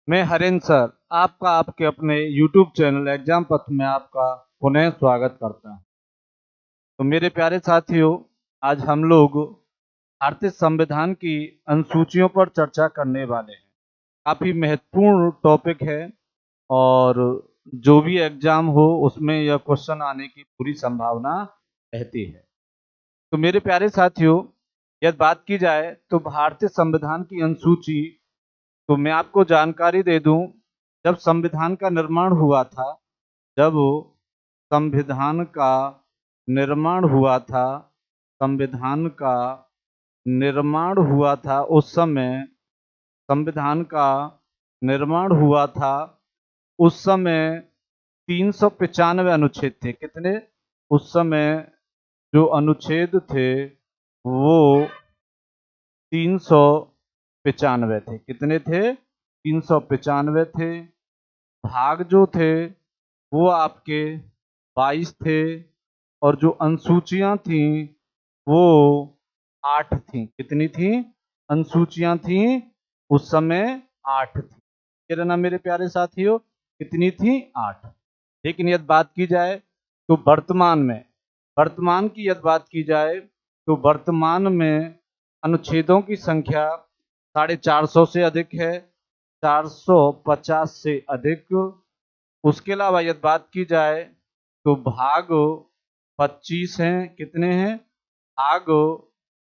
मैं हरेंद्र सर आपका आपके अपने YouTube चैनल एग्जाम पथ में आपका पुनः स्वागत करता हूं। तो मेरे प्यारे साथियों, आज हम लोग भारतीय संविधान की अनुसूचियों पर चर्चा करने वाले हैं। काफ़ी महत्वपूर्ण टॉपिक है और जो भी एग्जाम हो उसमें यह क्वेश्चन आने की पूरी संभावना रहती है। तो मेरे प्यारे साथियों, यदि बात की जाए तो भारतीय संविधान की अनुसूची, तो मैं आपको जानकारी दे दूं, जब संविधान का निर्माण हुआ था जब संविधान का निर्माण हुआ था संविधान का निर्माण हुआ था उस समय संविधान का निर्माण हुआ था उस समय 395 अनुच्छेद थे। कितने? उस समय जो अनुच्छेद थे वो 395 थे। कितने थे? 395 थे। भाग जो थे वो आपके 22 थे और जो अनुसूचियां थीं वो 8 थीं। कितनी थीं? अनुसूचियां थीं उस समय 8 थी। ये ना मेरे प्यारे साथियों, कितनी थी? 8। लेकिन यदि बात की जाए तो वर्तमान की यदि बात की जाए तो वर्तमान में अनुच्छेदों की संख्या 450 से अधिक है, 450 से अधिक। उसके अलावा यदि बात की जाए तो भाग 25 हैं। कितने हैं? भाग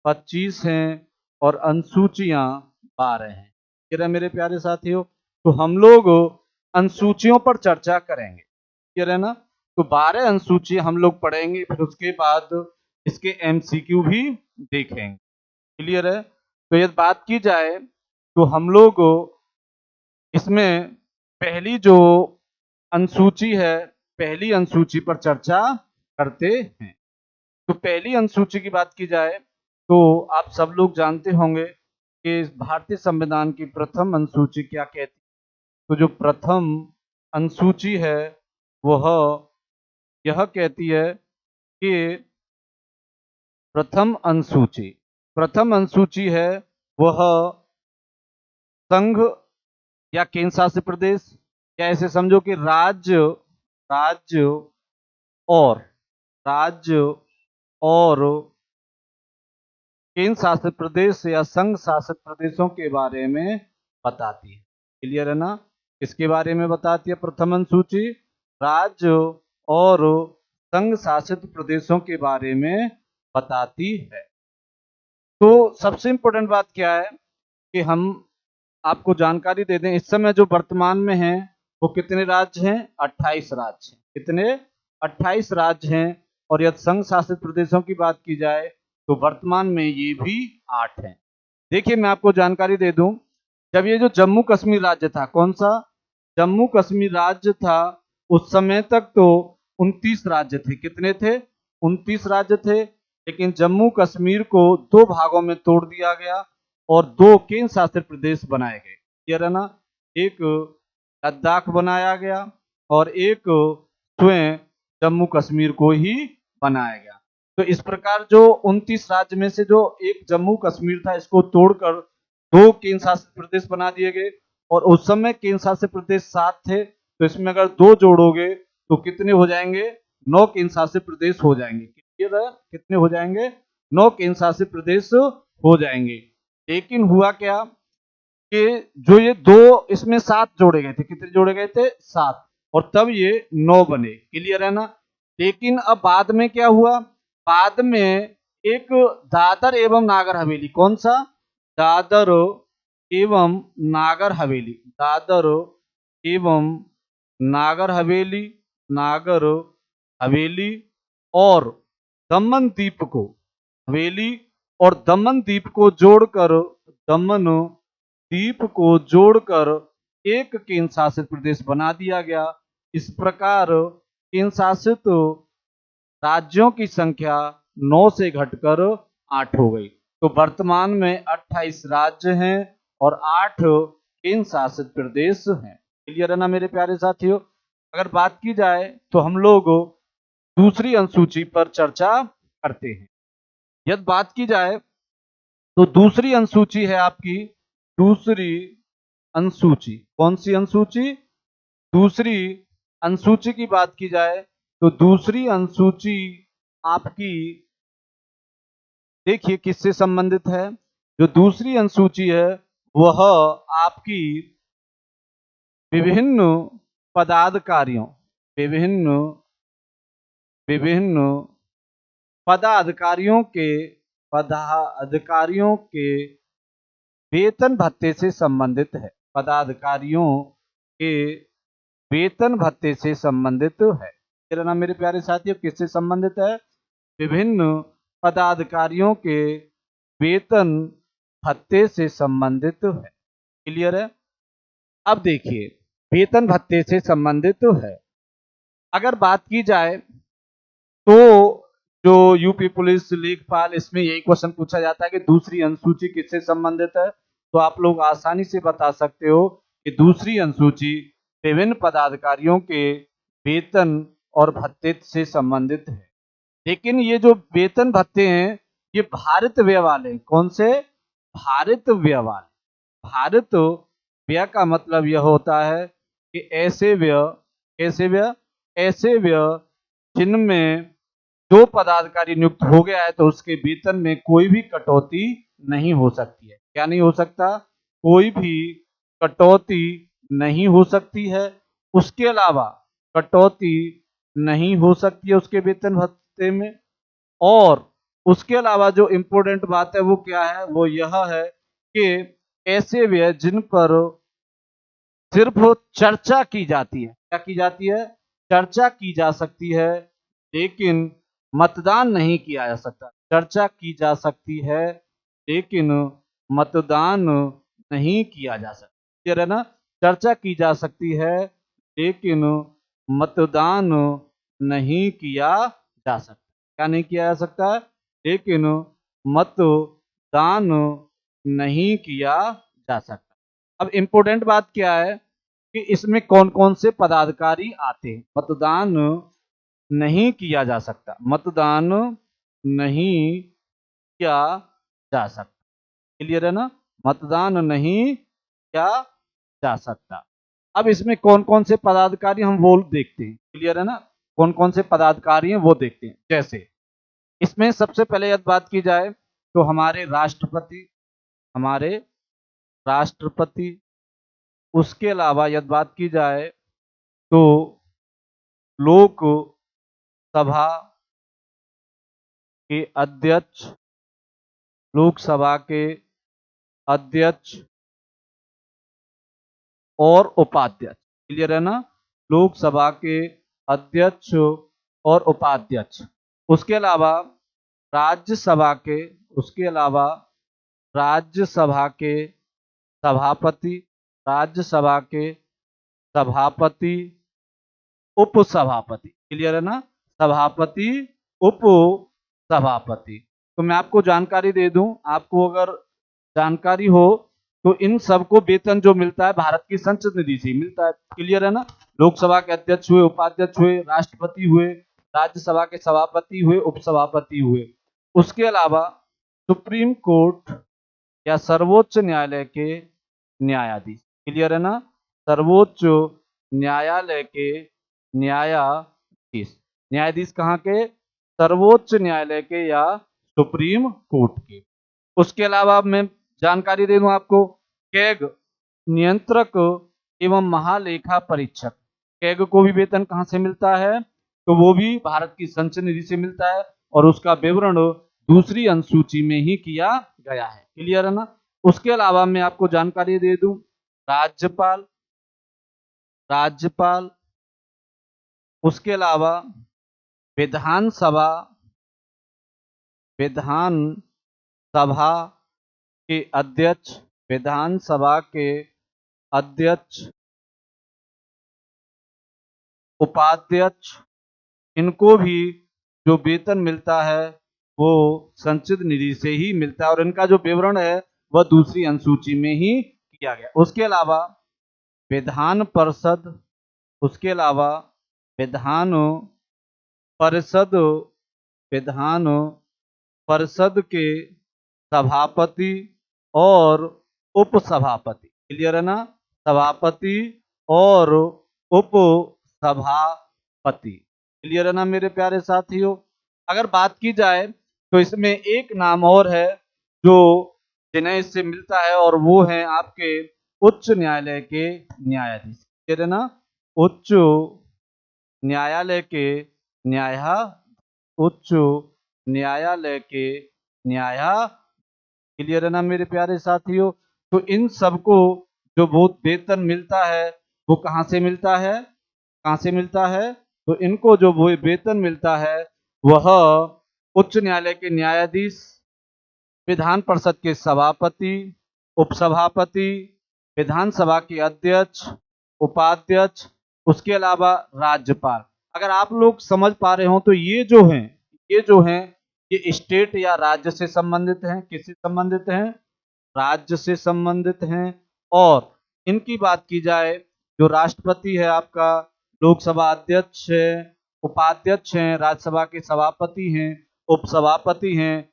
25 हैं और अनुसूचियां 12 हैं। ये रहे मेरे प्यारे साथियों। तो हम लोग अनुसूचियों पर चर्चा करेंगे। ये रहे ना। तो 12 अनुसूची हम लोग पढ़ेंगे, फिर उसके बाद इसके एमसीक्यू भी देखेंगे। क्लियर है? तो यदि बात की जाए तो हम लोग इसमें पहली जो अनुसूची है, पहली अनुसूची पर चर्चा करते हैं। तो पहली अनुसूची की बात की जाए तो आप सब लोग जानते होंगे कि भारतीय संविधान की प्रथम अनुसूची क्या कहती है। तो जो प्रथम अनुसूची है वह यह कहती है कि प्रथम अनुसूची है वह संघ या केंद्र शासित प्रदेश, या ऐसे समझो कि राज्य और राज्य और केंद्र शासित प्रदेश या संघ शासित प्रदेशों के बारे में बताती है। क्लियर है ना? इसके बारे में बताती है प्रथम अनुसूची, राज्य और संघ शासित प्रदेशों के बारे में बताती है। तो सबसे इंपॉर्टेंट बात क्या है कि हम आपको जानकारी दे दें, इस समय जो वर्तमान में है वो कितने राज्य हैं? 28 राज्य हैं। कितने? 28 राज्य हैं। और यदि संघ शासित प्रदेशों की बात की जाए तो वर्तमान में ये भी 8 हैं। देखिए, मैं आपको जानकारी दे दूं, जब ये जो जम्मू कश्मीर राज्य था, कौन सा जम्मू कश्मीर राज्य था, उस समय तक तो 29 राज्य थे। कितने थे? 29 राज्य थे। लेकिन जम्मू कश्मीर को दो भागों में तोड़ दिया गया और दो केंद्र शासित प्रदेश बनाए गए। क्लियर है ना? एक लद्दाख बनाया गया और एक स्वयं जम्मू कश्मीर को ही बनाया गया। तो इस प्रकार जो 29 राज्य में से जो एक जम्मू कश्मीर था, इसको तोड़कर दो केंद्र शासित प्रदेश बना दिए गए। और उस समय केंद्र शासित प्रदेश 7 थे, तो इसमें अगर दो जोड़ोगे तो कितने हो जाएंगे? 9 केंद्र शासित प्रदेश हो जाएंगे। क्लियर है? कितने हो जाएंगे? 9 केंद्र शासित प्रदेश हो जाएंगे। लेकिन हुआ क्या कि जो ये दो, इसमें 7 जोड़े गए थे। कितने जोड़े गए थे? 7। और तब ये 9 बने। क्लियर है ना? लेकिन अब बाद में क्या हुआ? बाद में एक दादर एवं नागर हवेली, कौन सा? दादर एवं नागर हवेली, दादर एवं नागर हवेली और दमन द्वीप को, हवेली और दमन द्वीप को जोड़कर, दमन द्वीप को जोड़कर एक केंद्र शासित प्रदेश बना दिया गया। इस प्रकार केंद्र शासित राज्यों की संख्या 9 से घटकर 8 हो गई। तो वर्तमान में 28 राज्य हैं और 8 केंद्र शासित प्रदेश हैं। क्लियर है ना मेरे प्यारे साथियों? अगर बात की जाए तो हम लोग दूसरी अनुसूची पर चर्चा करते हैं। यदि बात की जाए तो दूसरी अनुसूची है आपकी, दूसरी अनुसूची। कौन सी अनुसूची? दूसरी अनुसूची की बात की जाए तो दूसरी अनुसूची आपकी देखिए किससे संबंधित है। जो दूसरी अनुसूची है वह आपकी विभिन्न पदाधिकारियों विभिन्न विभिन्न पदाधिकारियों के वेतन भत्ते से संबंधित है। पदाधिकारियों के वेतन भत्ते से संबंधित है। मेरा नाम मेरे प्यारे साथियों किससे संबंधित है? विभिन्न पदाधिकारियों के वेतन भत्ते से संबंधित है। क्लियर है? अब देखिए वेतन भत्ते से संबंधित है। अगर बात की जाए तो जो यूपी पुलिस लेखपाल, इसमें यही क्वेश्चन पूछा जाता है कि दूसरी अनुसूची किससे संबंधित है। तो आप लोग आसानी से बता सकते हो कि दूसरी अनुसूची विभिन्न पदाधिकारियों के वेतन और भत्ते से संबंधित है। लेकिन ये जो वेतन भत्ते हैं ये भारित व्यय वाले। कौन से? भारित व्यय वाले। भारित व्यय का मतलब यह होता है कि ऐसे व्यय जिनमें जो पदाधिकारी नियुक्त हो गया है तो उसके वेतन में कोई भी कटौती नहीं हो सकती है। क्या नहीं हो सकता? कोई भी कटौती नहीं हो सकती है। उसके अलावा कटौती नहीं हो सकती है उसके वेतन भत्ते में। और उसके अलावा जो इम्पोर्टेंट बात है वो क्या है? वो यह है कि ऐसे व्यय जिन पर सिर्फ चर्चा की जाती है। क्या की जाती है? चर्चा की जा सकती है लेकिन मतदान नहीं किया जा सकता। चर्चा की जा सकती है लेकिन मतदान नहीं किया जा सकता। क्लियर है ना? चर्चा की जा सकती है लेकिन मतदान नहीं किया जा सकता। क्या नहीं किया जा सकता? लेकिन मतदान नहीं किया जा सकता। अब इम्पोर्टेंट बात क्या है कि इसमें कौन कौन से पदाधिकारी आते हैं। मतदान नहीं किया जा सकता। मतदान नहीं किया जा सकता। क्लियर है ना? मतदान नहीं किया जा सकता। अब इसमें कौन कौन से पदाधिकारी हम वो देखते हैं। क्लियर है ना? कौन कौन से पदाधिकारी हैं वो देखते हैं। जैसे इसमें सबसे पहले यदि बात की जाए तो हमारे राष्ट्रपति, उसके अलावा यदि बात की जाए तो लोक सभा के अध्यक्ष, लोकसभा के अध्यक्ष और उपाध्यक्ष। क्लियर है ना? लोकसभा के अध्यक्ष और उपाध्यक्ष। उसके अलावा राज्यसभा के सभापति, राज्यसभा के सभापति, उपसभापति। क्लियर है ना? सभापति, उप सभापति। तो मैं आपको जानकारी दे दूं, आपको अगर जानकारी हो तो इन सबको वेतन जो मिलता है भारत की संसद निधि से मिलता है। क्लियर है ना? लोकसभा के अध्यक्ष हुए, उपाध्यक्ष हुए, राष्ट्रपति हुए, राज्यसभा के सभापति हुए, उपसभापति हुए। उसके अलावा सुप्रीम कोर्ट या सर्वोच्च न्यायालय के न्यायाधीश। क्लियर है ना? सर्वोच्च न्यायालय के न्यायाधीश। न्यायाधीश कहाँ के? सर्वोच्च न्यायालय के या सुप्रीम कोर्ट के। उसके अलावा मैं जानकारी दे दूं आपको, कैग नियंत्रक एवं महालेखा परीक्षक। कैग को भी वेतन कहाँ से मिलता है? तो वो भी भारत की संसद निधि से मिलता है और उसका विवरण दूसरी अनुसूची में ही किया गया है। क्लियर है ना? उसके अलावा मैं आपको जानकारी दे दूं, राज्यपाल, उसके अलावा विधानसभा के अध्यक्ष, विधानसभा के अध्यक्ष, उपाध्यक्ष, इनको भी जो वेतन मिलता है वो संचित निधि से ही मिलता है और इनका जो विवरण है वह दूसरी अनुसूची में ही किया गया। उसके अलावा विधान परिषद, उसके अलावा विधान परिषद, विधान परिषद के सभापति और उपसभापति। क्लियर है ना? सभापति और उप सभापति। क्लियर है ना मेरे प्यारे साथियों। अगर बात की जाए तो इसमें एक नाम और है जो जिन्हें इससे मिलता है और वो है आपके उच्च न्यायालय के न्यायाधीश। क्लियर है ना, उच्च न्यायालय के उच्च न्यायालय के न्यायाधीश। क्लियर है ना मेरे प्यारे साथियों। तो इन सबको जो बहुत वेतन मिलता है वो कहाँ से मिलता है, कहाँ से मिलता है? तो इनको जो वो वेतन मिलता है वह उच्च न्यायालय के न्यायाधीश, विधान परिषद के सभापति, उपसभापति, विधानसभा के अध्यक्ष, उपाध्यक्ष, उसके अलावा राज्यपाल। अगर आप लोग समझ पा रहे हो तो ये जो हैं ये स्टेट या राज्य से संबंधित हैं। किससे संबंधित हैं? राज्य से संबंधित हैं। और इनकी बात की जाए, जो राष्ट्रपति है आपका, लोकसभा अध्यक्ष है, उपाध्यक्ष हैं, राज्यसभा के सभापति हैं, उपसभापति हैं,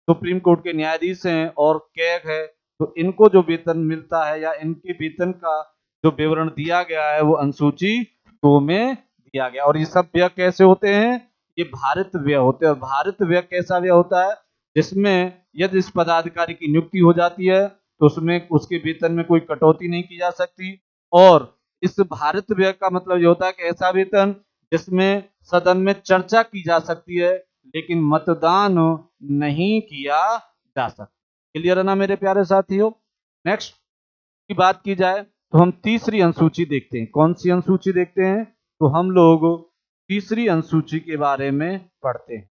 सुप्रीम कोर्ट के न्यायाधीश हैं और कैग है। तो इनको जो वेतन मिलता है या इनके वेतन का जो विवरण दिया गया है वो अनुसूची 2 में दिया गया। और ये सब व्यय कैसे होते हैं? ये भारित व्यय होते हैं। और भारित व्यय कैसा व्यय होता है? जिसमें यदि इस पदाधिकारी की नियुक्ति हो जाती है तो उसमें उसके वेतन में कोई कटौती नहीं की जा सकती। और इस भारित व्यय का मतलब ये होता है कि ऐसा वेतन जिसमें सदन में चर्चा की जा सकती है लेकिन मतदान नहीं किया जा सकता। क्लियर है ना मेरे प्यारे साथियों। नेक्स्ट की बात की जाए तो हम तीसरी अनुसूची देखते हैं। कौन सी अनुसूची देखते हैं? तो हम लोग तीसरी अनुसूची के बारे में पढ़ते हैं।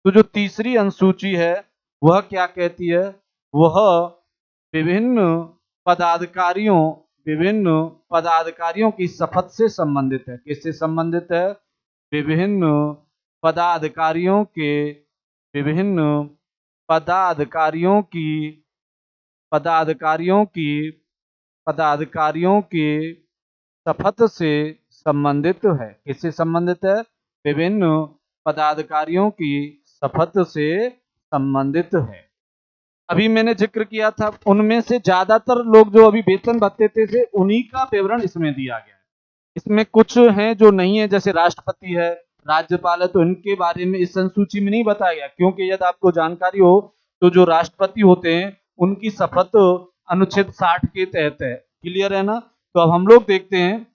तो जो तीसरी अनुसूची है वह क्या कहती है? वह विभिन्न पदाधिकारियों की शपथ से संबंधित है। किससे संबंधित है? विभिन्न पदाधिकारियों के विभिन्न पदाधिकारियों की पदाधिकारियों की पदाधिकारियों की शपथ से संबंधित है। किससे संबंधित है? विभिन्न पदाधिकारियों की शपथ से संबंधित है। अभी मैंने जिक्र किया था उनमें से ज्यादातर लोग जो अभी वेतन भत्ते थे उन्हीं का विवरण इसमें दिया गया है। इसमें कुछ हैं जो नहीं है, जैसे राष्ट्रपति है, राज्यपाल है, तो इनके बारे में इस अनुसूची में नहीं बताया गया। क्योंकि यदि आपको जानकारी हो तो जो राष्ट्रपति होते हैं उनकी शपथ अनुच्छेद 60 के तहत है। क्लियर है ना। तो अब हम लोग देखते हैं,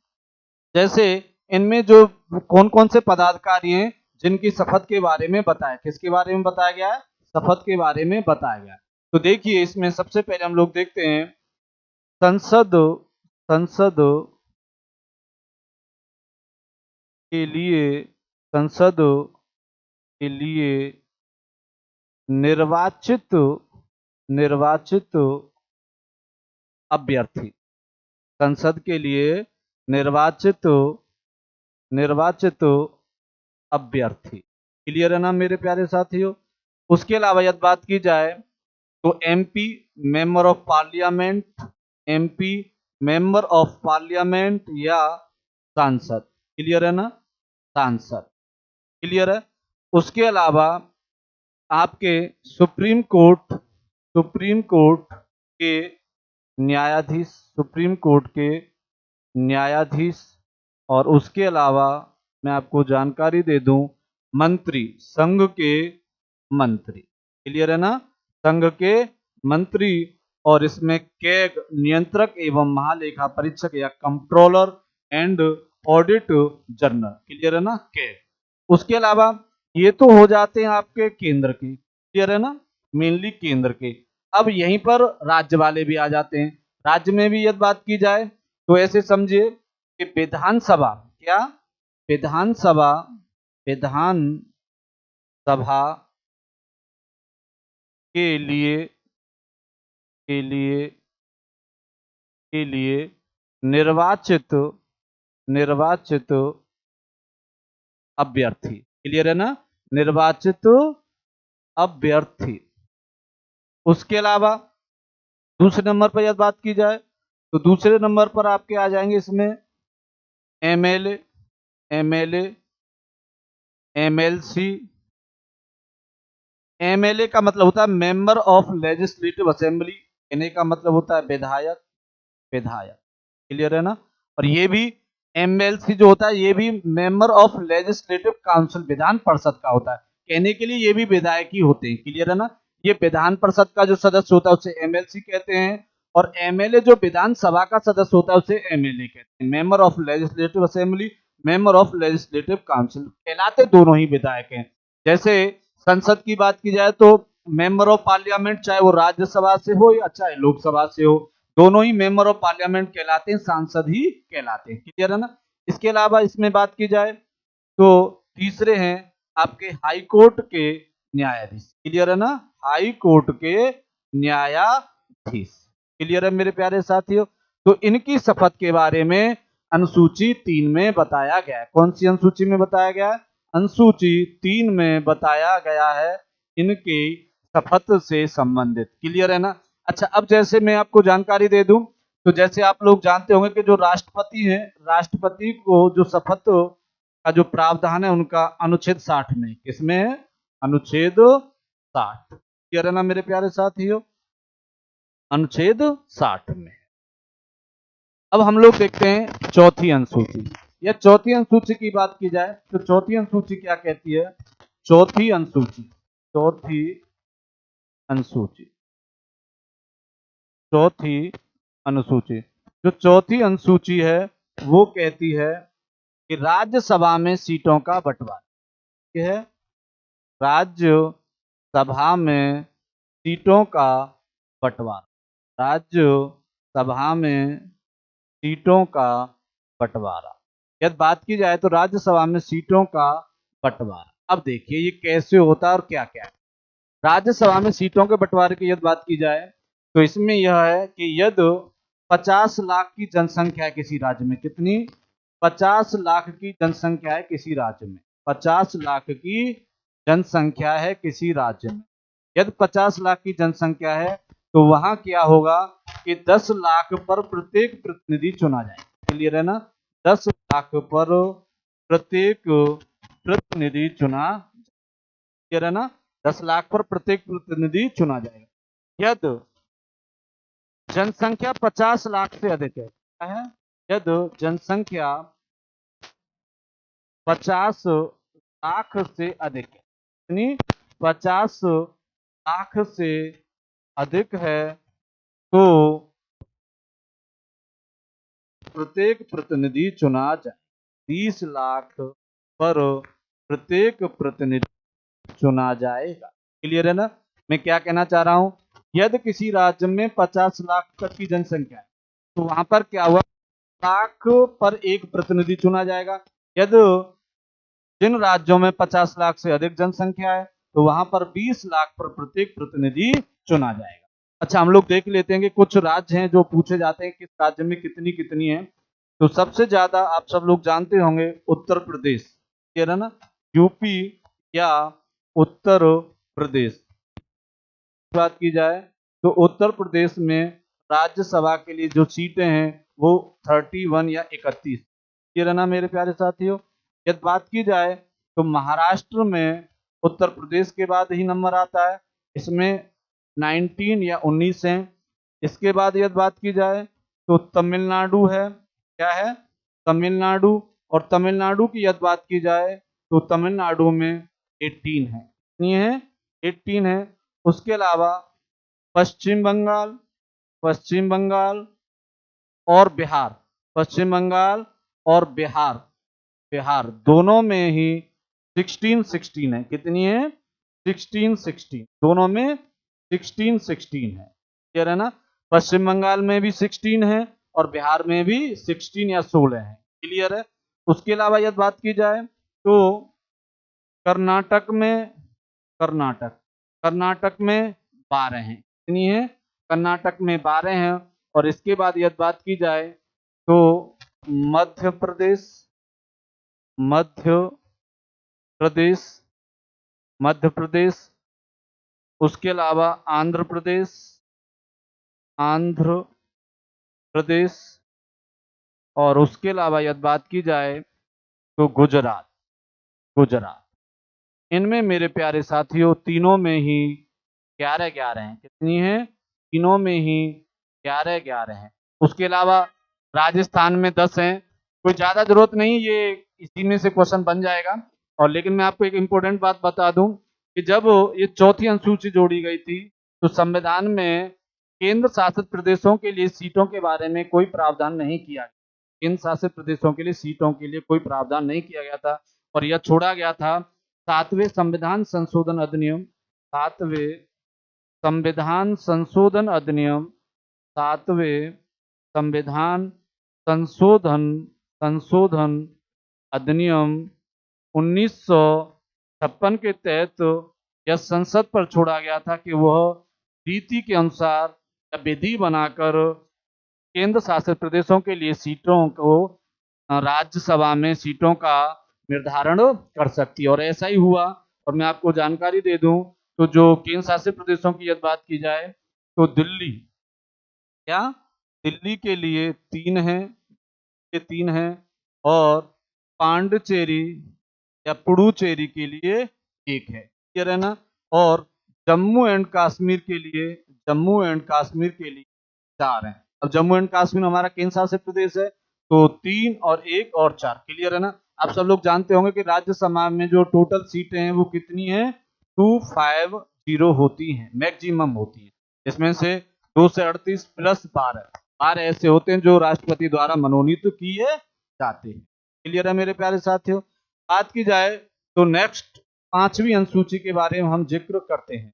जैसे इनमें जो कौन कौन से पदाधिकारी हैं जिनकी शपथ के बारे में बताया। किसके बारे में बताया गया है? शपथ के बारे में बताया गया है। तो देखिए इसमें सबसे पहले हम लोग देखते हैं संसद संसद के लिए संसद के लिए निर्वाचित निर्वाचित अभ्यर्थी। संसद के लिए निर्वाचित निर्वाचित अभ्यर्थी। क्लियर है ना मेरे प्यारे साथियों। उसके अलावा यदि बात की जाए तो MP member of parliament, MP member of parliament या सांसद। क्लियर है ना, सांसद। क्लियर है। उसके अलावा आपके सुप्रीम कोर्ट के न्यायाधीश, सुप्रीम कोर्ट के न्यायाधीश। और उसके अलावा मैं आपको जानकारी दे दूं, मंत्री, संघ के मंत्री। क्लियर है ना, संघ के मंत्री। और इसमें कैग नियंत्रक एवं महालेखा परीक्षक या controller and audit general. Clear है ना, कैग। उसके अलावा ये तो हो जाते हैं आपके केंद्र के। क्लियर है ना, मेनली केंद्र के। अब यहीं पर राज्य वाले भी आ जाते हैं। राज्य में भी यदि बात की जाए तो ऐसे समझिए कि विधानसभा, क्या विधानसभा विधानसभा के लिए के लिए के लिए निर्वाचित निर्वाचित अभ्यर्थी। क्लियर है ना, निर्वाचित अभ्यर्थी। उसके अलावा दूसरे नंबर पर यदि बात की जाए तो दूसरे नंबर पर आपके आ जाएंगे इसमें एमएलए, एमएलए, एमएलसी। एमएलए का मतलब होता है मेंबर ऑफ लेजिस्लेटिव असेंबली। कहने का मतलब होता है विधायक, विधायक। क्लियर है ना। और ये भी एमएलसी जो होता है ये भी member of legislative council, Vidhan Parishad का होता है। कहने के लिए ये भी विधायक ही होते हैं। क्लियर है ना। ये विधान परिषद का जो सदस्य होता है उसे एमएलसी कहते हैं, और एमएलए जो विधानसभा का सदस्य होता है उसे एमएलए कहते हैं। Member of legislative assembly, member of legislative council, कहलाते दोनों ही विधायक हैं। जैसे संसद की बात की जाए तो मेंबर ऑफ पार्लियामेंट, चाहे वो राज्यसभा से हो या चाहे लोकसभा से हो, दोनों ही मेंबर ऑफ पार्लियामेंट कहलाते हैं, सांसद ही कहलाते हैं। क्लियर है ना। इसके अलावा इसमें बात की जाए तो तीसरे हैं आपके हाई कोर्ट के न्यायाधीश। क्लियर है ना। हाई कोर्ट के न्यायाधीश। क्लियर है मेरे प्यारे साथियों। तो इनकी शपथ के बारे में अनुसूची 3 में बताया गया है। कौन सी अनुसूची में बताया गया है? अनुसूची 3 में बताया गया है इनकी शपथ से संबंधित। क्लियर है ना। अच्छा, अब जैसे मैं आपको जानकारी दे दूं, तो जैसे आप लोग जानते होंगे कि जो राष्ट्रपति हैं, राष्ट्रपति को जो शपथ का जो प्रावधान है उनका अनुच्छेद 60 में, किसमें है? अनुच्छेद 60। क्लियर है ना मेरे प्यारे साथियों। अनुच्छेद 60 में। अब हम लोग देखते हैं चौथी अनुसूची। या चौथी अनुसूची की बात की जाए तो चौथी अनुसूची क्या कहती है? चौथी अनुसूची, चौथी अनुसूची, चौथी अनुसूची, जो चौथी अनुसूची है वो कहती है कि राज्यसभा में सीटों का बंटवारा। यह है राज्यसभा में सीटों का बंटवारा। राज्यसभा में सीटों का बंटवारा। यदि बात की जाए तो राज्यसभा में सीटों का बंटवारा। अब देखिए ये कैसे होता है और क्या क्या है। राज्यसभा में सीटों के बंटवारे की यदि बात की जाए तो इसमें यह है कि यदि 50 लाख की जनसंख्या है किसी राज्य में, कितनी? 50 लाख की जनसंख्या है किसी राज्य में, 50 लाख की जनसंख्या है किसी राज्य में। यदि 50 लाख की जनसंख्या है तो वहां क्या होगा कि 10 लाख पर प्रत्येक प्रतिनिधि चुना जाएगा। क्लियर है ना। 10 लाख पर प्रत्येक प्रतिनिधि चुना, क्लियर है ना। 10 लाख पर प्रत्येक प्रतिनिधि चुना जाएगा। यदि जनसंख्या 50 लाख से अधिक है, क्या है? यदि जनसंख्या 50 लाख से अधिक है, यानी 50 लाख से अधिक है, तो प्रत्येक प्रतिनिधि चुना जाए। 30 लाख पर प्रत्येक प्रतिनिधि चुना जाएगा। क्लियर है ना। मैं क्या कहना चाह रहा हूं, यदि किसी राज्य में 50 लाख तक की जनसंख्या है तो वहां पर क्या हुआ, लाख पर एक प्रतिनिधि चुना जाएगा। यदि जिन राज्यों में 50 लाख से अधिक जनसंख्या है तो वहां पर 20 लाख पर प्रत्येक प्रतिनिधि चुना जाएगा। अच्छा, हम लोग देख लेते हैं कि कुछ राज्य हैं जो पूछे जाते हैं किस राज्य में कितनी कितनी है। तो सबसे ज्यादा आप सब लोग जानते होंगे उत्तर प्रदेश। क्लियर है ना। यूपी या उत्तर प्रदेश बात की जाए तो उत्तर प्रदेश में राज्यसभा के लिए जो सीटें हैं वो 31 या 31। क्लियर है ना मेरे प्यारे साथियों। यदि बात की जाए तो महाराष्ट्र में उत्तर प्रदेश के बाद ही नंबर आता है, इसमें 19 या 19 हैं। इसके बाद यदि बात की जाए तो तमिलनाडु है, क्या है? तमिलनाडु। और तमिलनाडु की यदि बात की जाए तो तमिलनाडु में 18 है। कितनी है? 18 है। उसके अलावा पश्चिम बंगाल, पश्चिम बंगाल और बिहार, पश्चिम बंगाल और बिहार, बिहार दोनों में ही 16 है। कितनी है? 16 दोनों में 16 है। क्लियर है ना। पश्चिम बंगाल में भी 16 है और बिहार में भी 16 या 16 है। क्लियर है। उसके अलावा यदि बात की जाए तो कर्नाटक में, कर्नाटक, कर्नाटक में 12 हैं। कितनी है? कर्नाटक में 12 हैं। और इसके बाद यदि बात की जाए तो मध्य प्रदेश, मध्य प्रदेश, मध्य प्रदेश, उसके अलावा आंध्र प्रदेश, आंध्र प्रदेश, और उसके अलावा यदि बात की जाए तो गुजरात, गुजरात। इनमें मेरे प्यारे साथियों तीनों में ही 11-11 हैं। कितनी है? तीनों में ही 11-11 हैं। उसके अलावा राजस्थान में 10 हैं। कोई ज्यादा जरूरत नहीं, ये इसी में से क्वेश्चन बन जाएगा। और लेकिन मैं आपको एक इम्पोर्टेंट बात बता दूं कि जब ये चौथी अनुसूची जोड़ी गई थी तो संविधान में केंद्र शासित प्रदेशों के लिए सीटों के बारे में कोई प्रावधान नहीं किया गया। केंद्र शासित प्रदेशों के लिए सीटों के लिए कोई प्रावधान नहीं किया गया था और यह छोड़ा गया था 7वें संविधान संशोधन अधिनियम, 7वें संविधान संशोधन अधिनियम, 7वें संविधान संशोधन संशोधन अधिनियम 1956 के तहत यह संसद पर छोड़ा गया था कि वह रीति के अनुसार या विधि बनाकर केंद्र शासित प्रदेशों के लिए सीटों को राज्यसभा में सीटों का निर्धारण कर सकती है और ऐसा ही हुआ। और मैं आपको जानकारी दे दूं तो जो केंद्र शासित प्रदेशों की यदि बात की जाए तो दिल्ली, क्या दिल्ली के लिए 3 है, ये 3 है, और पांडिचेरी या पुडुचेरी के लिए 1 है, क्लियर है ना। और जम्मू एंड कश्मीर के लिए, जम्मू एंड कश्मीर के लिए 4 हैं। अब जम्मू एंड कश्मीर हमारा केंद्र शासित प्रदेश है तो 3 और 1 और 4, क्लियर है ना। आप सब लोग जानते होंगे कि राज्यसभा में जो टोटल सीटें हैं वो कितनी है, 250 होती हैं, मैक्सिमम होती है। इसमें से 2 से 38 प्लस 12 ऐसे होते हैं जो राष्ट्रपति द्वारा मनोनीत किए जाते हैं, क्लियर है मेरे प्यारे साथियों। बात की जाए तो नेक्स्ट 5वीं अनुसूची के बारे में हम जिक्र करते हैं।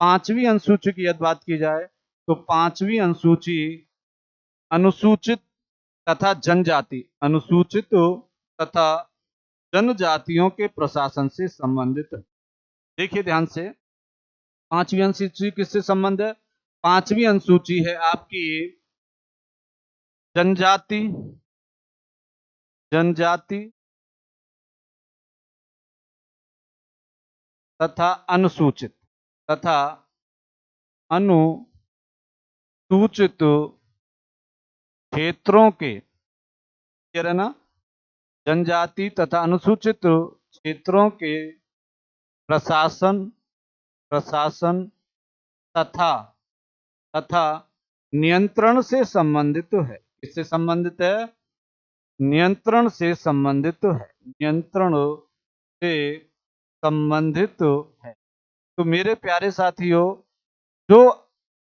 5वीं अनुसूची की यदि बात की जाए तो 5वीं अनुसूची अनुसूचित तथा जनजाति, अनुसूचित तथा जनजातियों के प्रशासन से संबंधित है। देखिए ध्यान से, 5वीं अनुसूची किससे संबंध है? 5वीं अनुसूची है आपकी जनजाति, जनजाति तथा अनुसूचित क्षेत्रों के, क्लियर है ना, जनजाति तथा अनुसूचित क्षेत्रों के प्रशासन तथा नियंत्रण से संबंधित है। इससे संबंधित है, नियंत्रण से संबंधित है, नियंत्रण से संबंधित है। तो मेरे प्यारे साथियों, जो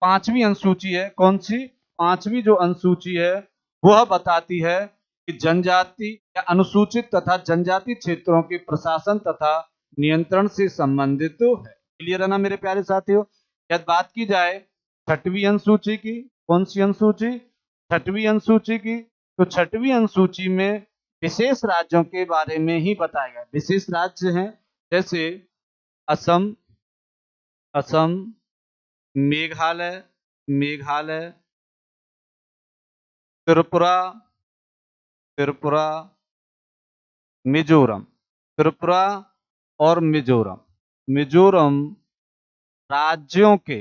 5वीं अनुसूची है, कौन सी 5वीं जो अनुसूची है वह बताती है कि जनजाति या अनुसूचित तथा जनजाति क्षेत्रों के प्रशासन तथा नियंत्रण से संबंधित है, क्लियर है ना मेरे प्यारे साथियों। यदि बात की जाए 6वीं अनुसूची की, कौन सी अनुसूची, 6वीं अनुसूची की, तो 6वीं अनुसूची में विशेष राज्यों के बारे में ही बताया गया। विशेष राज्य हैं जैसे असम, मेघालय, त्रिपुरा, मिजोरम, त्रिपुरा और मिजोरम राज्यों के,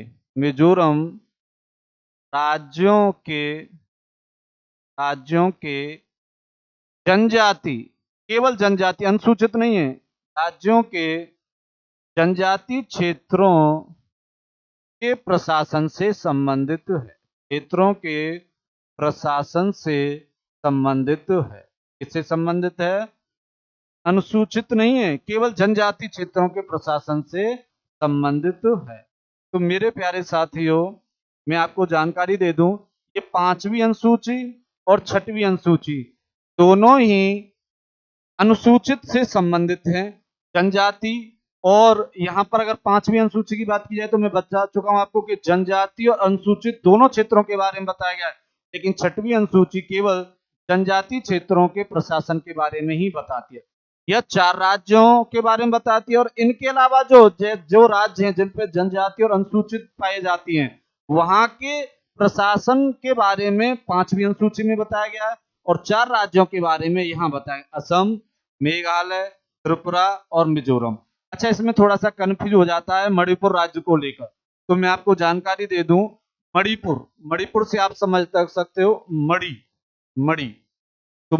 जनजाति, केवल जनजाति, अनुसूचित नहीं है, राज्यों के जनजाति क्षेत्रों के प्रशासन से संबंधित है, क्षेत्रों के प्रशासन से संबंधित है। किससे संबंधित है? अनुसूचित नहीं है, केवल जनजाति क्षेत्रों के प्रशासन से संबंधित है। तो मेरे प्यारे साथियों, मैं आपको जानकारी दे दूं, ये 5वीं अनुसूची और 6वीं अनुसूची दोनों ही अनुसूचित से संबंधित हैं, जनजाति। और यहाँ पर अगर 5वीं अनुसूची की बात की जाए तो मैं बता चुका हूं आपको कि जनजाति और अनुसूचित दोनों क्षेत्रों के बारे में बताया गया है, लेकिन 6वीं अनुसूची केवल जनजाति क्षेत्रों के प्रशासन के बारे में ही बताती है। यह 4 राज्यों के बारे में बताती है और इनके अलावा जो राज्य हैं जिन पे जनजाति और अनुसूचित पाई जाती हैं वहां के प्रशासन के बारे में 5वीं अनुसूची में बताया गया है और 4 राज्यों के बारे में यहाँ बताया, असम, मेघालय, त्रिपुरा और मिजोरम। अच्छा, इसमें थोड़ा सा कंफ्यूज हो जाता है मणिपुर राज्य को लेकर, तो मैं आपको जानकारी दे दूं। मणिपुर से आप समझ सकते हो मणि, तो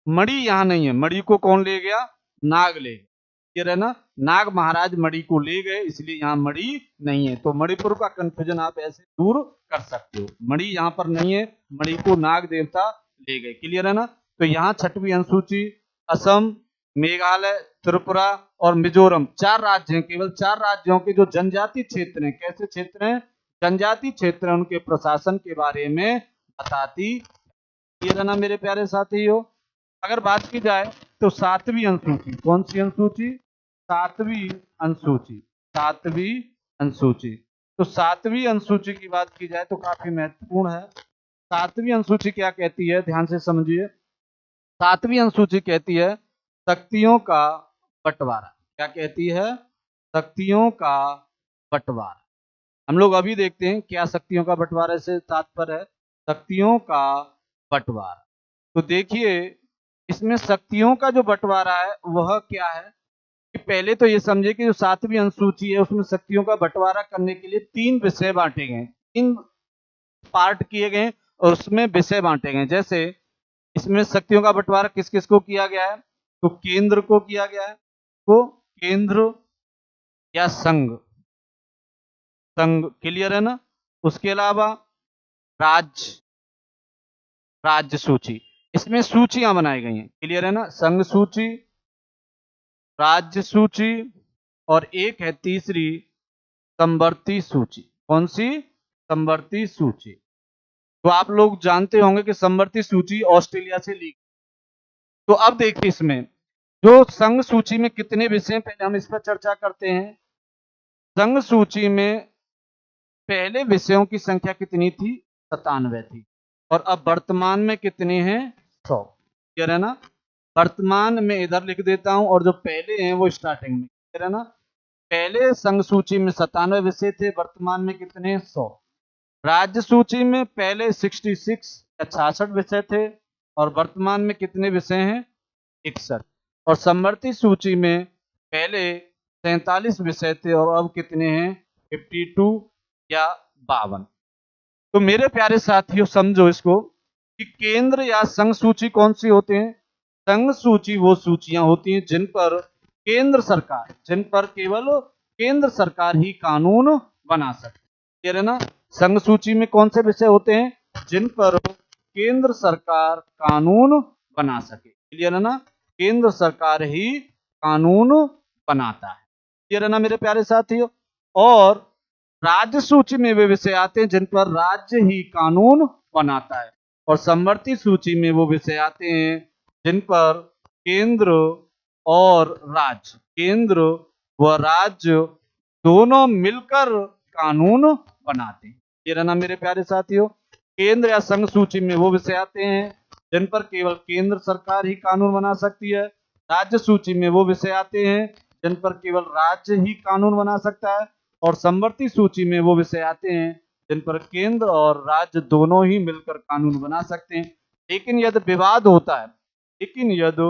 मणि यहाँ नहीं है, मणि को कौन ले गया? नाग ले गया, है ना। नाग महाराज मणि को ले गए, इसलिए यहाँ मणि नहीं है। तो मणिपुर का कंफ्यूजन आप ऐसे दूर कर सकते हो। मणि यहाँ पर नहीं है, मणि को नाग देवता ले गए। क्लियर है ना। तो यहाँ छठवीं अनुसूची असम, मेघालय, त्रिपुरा और मिजोरम 4 राज्य हैं। केवल 4 राज्यों के जो जनजाति क्षेत्र हैं, कैसे क्षेत्र हैं, जनजाति क्षेत्र, उनके प्रशासन के बारे में बताती। ये रहा मेरे प्यारे साथियों। अगर बात की जाए तो 7वीं अनुसूची, कौन सी अनुसूची, 7वीं अनुसूची, 7वीं अनुसूची। तो 7वीं अनुसूची की बात की जाए तो काफी महत्वपूर्ण है। 7वीं अनुसूची क्या कहती है, ध्यान से समझिए। 7वीं अनुसूची कहती है शक्तियों का बंटवारा। क्या कहती है, शक्तियों का बंटवारा। हम लोग अभी देखते हैं क्या शक्तियों का बंटवारा से तात्पर्य है, शक्तियों का बंटवारा। तो देखिए इसमें शक्तियों का जो बंटवारा है वह क्या है कि पहले तो ये समझे कि जो 7वीं अनुसूची है उसमें शक्तियों का बंटवारा करने के लिए 3 विषय बांटे गए, 3 पार्ट किए गए और उसमें विषय बांटे गए। जैसे इसमें शक्तियों का बंटवारा किस किस को किया गया है, तो केंद्र को किया गया है, तो केंद्र या संघ, संघ। क्लियर है ना। उसके अलावा राज्य, राज्य सूची, इसमें सूचियां बनाई गई हैं। क्लियर है ना। संघ सूची, राज्य सूची और एक है तीसरी समवर्ती सूची। कौन सी, समवर्ती सूची। तो आप लोग जानते होंगे कि समवर्ती सूची ऑस्ट्रेलिया से ली। तो अब देखिए इसमें जो संघ सूची में कितने विषय हैं, पहले हम इस पर चर्चा करते हैं। संघ सूची में पहले विषयों की संख्या कितनी थी, 97 थी, और अब वर्तमान में कितने हैं, 100। क्लियर है ना। वर्तमान में इधर लिख देता हूं और जो पहले हैं वो स्टार्टिंग में। क्लियर है ना। पहले संघ सूची में 97 विषय थे, वर्तमान में कितने, 100। राज्य सूची में पहले 66 या 66 विषय थे और वर्तमान में कितने विषय हैं, 61। और समवर्ती सूची में पहले 47 विषय थे और अब कितने हैं, 52 या 52। तो मेरे प्यारे साथियों समझो इसको कि केंद्र या संघ सूची कौन सी होते हैं। संघ सूची वो सूचियां होती हैं जिन पर केंद्र सरकार, जिन पर केवल केंद्र सरकार ही कानून बना सकती। क्लियर है ना। संघ सूची में कौन से विषय होते हैं, जिन पर केंद्र सरकार कानून बना सके। क्लियर है ना। केंद्र सरकार ही कानून बनाता है। क्लियर है ना मेरे प्यारे साथियों। और राज्य सूची में वे विषय आते हैं जिन पर राज्य ही कानून बनाता है। और समवर्ती सूची में वो विषय आते हैं जिन पर केंद्र और राज्य, केंद्र व राज्य दोनों मिलकर कानून बनाते हैं। ये रहना मेरे प्यारे साथियों। केंद्र या संघ सूची में वो विषय आते हैं जिन पर केवल केंद्र सरकार ही कानून बना सकती है। राज्य सूची में वो विषय आते हैं जिन पर केवल राज्य ही कानून बना सकता है। और समवर्ती सूची में वो विषय आते हैं जिन पर केंद्र और राज्य दोनों ही मिलकर कानून बना सकते हैं। लेकिन यदि विवाद होता है, लेकिन यदि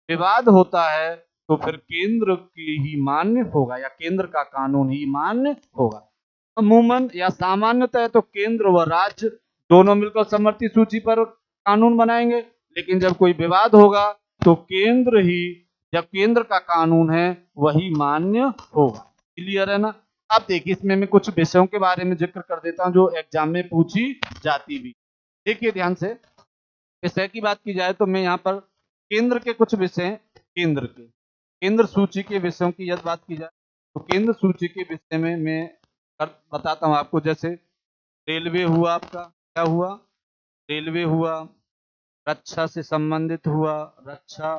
विवाद होता है तो फिर केंद्र की ही मान्य होगा या केंद्र का कानून ही मान्य होगा। अमूमन या सामान्यतः तो केंद्र व राज्य दोनों मिलकर समवर्ती सूची पर कानून बनाएंगे, लेकिन जब कोई विवाद होगा तो केंद्र ही, जब केंद्र का कानून है वही मान्य होगा। क्लियर है ना। अब देखिए इसमें मैं कुछ विषयों के बारे में जिक्र कर देता हूं जो एग्जाम में पूछी जाती भी। देखिए ध्यान से, विषय की बात की जाए तो मैं यहाँ पर केंद्र के कुछ विषय, केंद्र के, केंद्र सूची के विषयों की यदि बात की जाए तो केंद्र सूची के विषय में मैं बताता हूँ आपको। जैसे रेलवे हुआ, आपका क्या हुआ, रेलवे हुआ, रक्षा से संबंधित हुआ, रक्षा,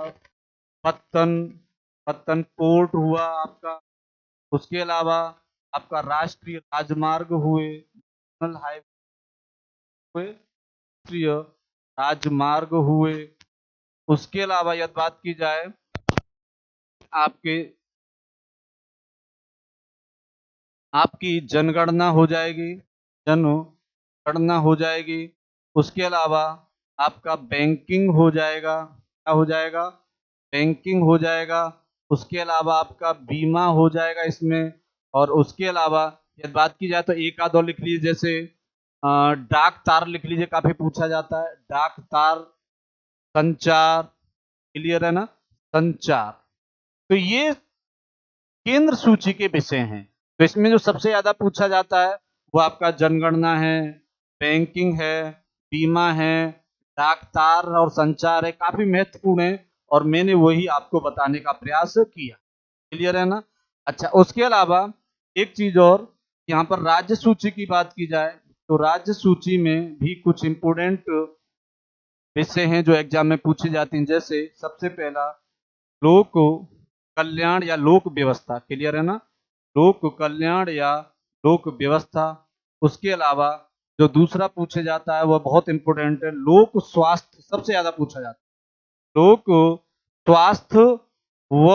पत्तन, पत्तन पोर्ट हुआ आपका। उसके अलावा आपका राष्ट्रीय राजमार्ग हुए, नेशनल हाईवे हुए, राष्ट्रीय राजमार्ग हुए। उसके अलावा यदि बात की जाए आपके, आपकी जनगणना हो जाएगी, जनगणना हो जाएगी। उसके अलावा आपका बैंकिंग हो जाएगा, क्या हो जाएगा, बैंकिंग हो जाएगा। उसके अलावा आपका बीमा हो जाएगा इसमें। और उसके अलावा यदि बात की जाए तो एक आध और लिख लीजिए, जैसे डाक तार लिख लीजिए, काफी पूछा जाता है, डाक तार, संचार। क्लियर है ना, संचार। तो ये केंद्र सूची के विषय हैं। तो इसमें जो सबसे ज्यादा पूछा जाता है वो आपका जनगणना है, बैंकिंग है, बीमा है, डाक तार और संचार है, काफी महत्वपूर्ण है और मैंने वही आपको बताने का प्रयास किया। क्लियर है ना? अच्छा, उसके अलावा एक चीज और, यहाँ पर राज्य सूची की बात की जाए तो राज्य सूची में भी कुछ इंपोर्टेंट विषय हैं जो एग्जाम में पूछे जाते हैं। जैसे सबसे पहला लोक कल्याण या लोक व्यवस्था। क्लियर है ना? लोक कल्याण या लोक व्यवस्था। उसके अलावा जो दूसरा पूछे जाता है वह बहुत इंपॉर्टेंट है, लोक स्वास्थ्य, सबसे ज्यादा पूछा जाता है। लोक स्वास्थ्य व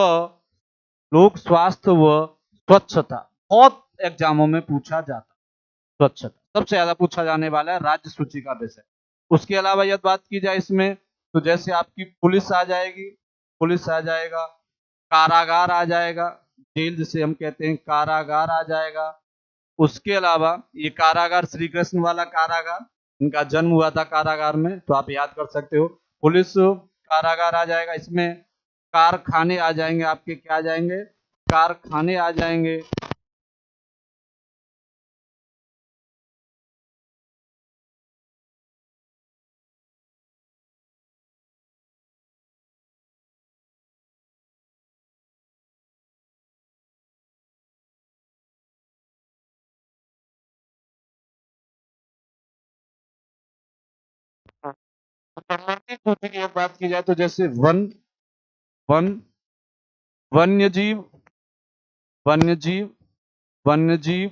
लोक स्वास्थ्य व स्वच्छता बहुत एग्जामों में पूछा जाता है। स्वच्छता सबसे ज्यादा पूछा जाने वाला है राज्य सूची का विषय। उसके अलावा यदि बात की जाए इसमें तो जैसे आपकी पुलिस आ जाएगी, पुलिस आ जाएगा, कारागार आ जाएगा, जेल जिसे हम कहते हैं कारागार आ जाएगा। उसके अलावा ये कारागार श्री कृष्ण वाला कारागार, इनका जन्म हुआ था कारागार में, तो आप याद कर सकते हो। पुलिस कारागार आ जाएगा, इसमें कारखाने आ जाएंगे, आपके क्या आ जाएंगे, कारखाने आ जाएंगे। पर्वतीय सूची की बात की जाए तो जैसे वन वन वन्य जीव, वन्य जीव, वन्य जीव।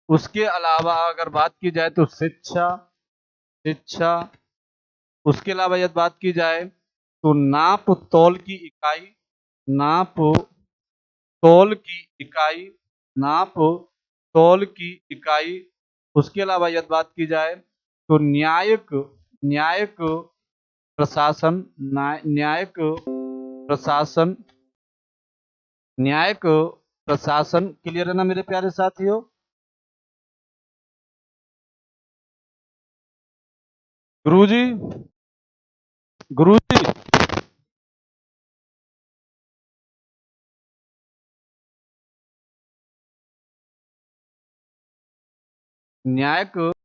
उसके अलावा अगर बात की जाए तो शिक्षा, शिक्षा। उसके अलावा यदि बात की जाए तो नाप तौल की इकाई, नाप तौल की इकाई, नाप तौल की इकाई। उसके अलावा यदि बात की जाए तो न्यायिक, न्यायिक प्रशासन, न्यायिक प्रशासन, न्यायिक प्रशासन। क्लियर है ना मेरे प्यारे साथियों? गुरुजी, गुरुजी, न्यायिक